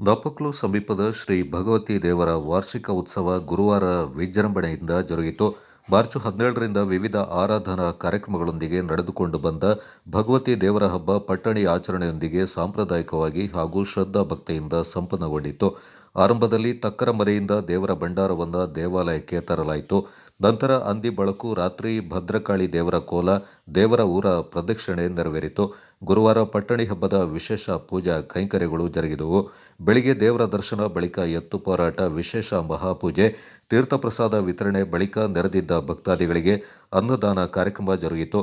ದಾಪಕ್ಲು ಸಮೀಪದ ಶ್ರೀ ಭಗವತಿ ದೇವರ ವಾರ್ಷಿಕ ಉತ್ಸವ ಗುರುವಾರ ವಿಜೃಂಭಣೆಯಿಂದ ಜರುಗಿತು. ಮಾರ್ಚ್ 17ರಿಂದ ವಿವಿಧ ಆರಾಧನಾ ಕಾರ್ಯಕ್ರಮಗಳೊಂದಿಗೆ ನಡೆದುಕೊಂಡು ಬಂದ ಭಗವತಿ ದೇವರ ಹಬ್ಬ ಪಟ್ಟಣಿ ಆಚರಣೆಯೊಂದಿಗೆ ಸಾಂಪ್ರದಾಯಿಕವಾಗಿ ಹಾಗೂ ಶ್ರದ್ಧಾ ಭಕ್ತಿಯಿಂದ ಸಂಪನ್ನಗೊಂಡಿತು. ಆರಂಭದಲ್ಲಿ ತಕ್ಕರ ಮನೆಯಿಂದ ದೇವರ ಭಂಡಾರವನ್ನು ದೇವಾಲಯಕ್ಕೆ ತರಲಾಯಿತು. ನಂತರ ಅಂದಿ ಬಳಕು ರಾತ್ರಿ ಭದ್ರಕಾಳಿ ದೇವರ ಕೋಲ, ದೇವರ ಊರ ಪ್ರದಕ್ಷಿಣೆ ನೆರವೇರಿತು. ಗುರುವಾರ ಪಟ್ಟಣಿ ಹಬ್ಬದ ವಿಶೇಷ ಪೂಜಾ ಕೈಂಕರ್ಯಗಳು ಜರುಗಿದವು. ಬೆಳಿಗ್ಗೆ ದೇವರ ದರ್ಶನ ಬಳಿಕ ಎತ್ತು ಹೋರಾಟ, ವಿಶೇಷ ಮಹಾಪೂಜೆ, ತೀರ್ಥಪ್ರಸಾದ ವಿತರಣೆ ಬಳಿಕ ನೆರೆದಿದ್ದ ಭಕ್ತಾದಿಗಳಿಗೆ ಅನ್ನದಾನ ಕಾರ್ಯಕ್ರಮ ಜರುಗಿತು.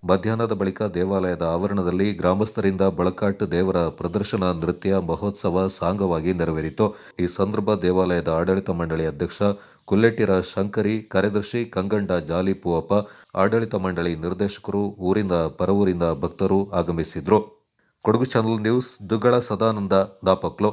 ಮಧ್ಯಾಹ್ನದ ಬಳಿಕ ದೇವಾಲಯದ ಆವರಣದಲ್ಲಿ ಗ್ರಾಮಸ್ಥರಿಂದ ಬಳಕಾಟ್ ದೇವರ ಪ್ರದರ್ಶನ, ನೃತ್ಯ ಮಹೋತ್ಸವ ಸಾಂಗವಾಗಿ ನೆರವೇರಿತು. ಈ ಸಂದರ್ಭ ದೇವಾಲಯದ ಆಡಳಿತ ಮಂಡಳಿ ಅಧ್ಯಕ್ಷ ಕುಲ್ಲೆಟ್ಟಿರ ಶಂಕರಿ, ಕಾರ್ಯದರ್ಶಿ ಕಂಗಂಡ ಜಾಲಿ ಪೂವಪ್ಪ, ಆಡಳಿತ ಮಂಡಳಿ ನಿರ್ದೇಶಕರು, ಊರಿಂದ ಪರವೂರಿಂದ ಭಕ್ತರು ಆಗಮಿಸಿದ್ರು. Kodagu channel news, Duggala Sadananda, ದಾಪಕ್ಲು.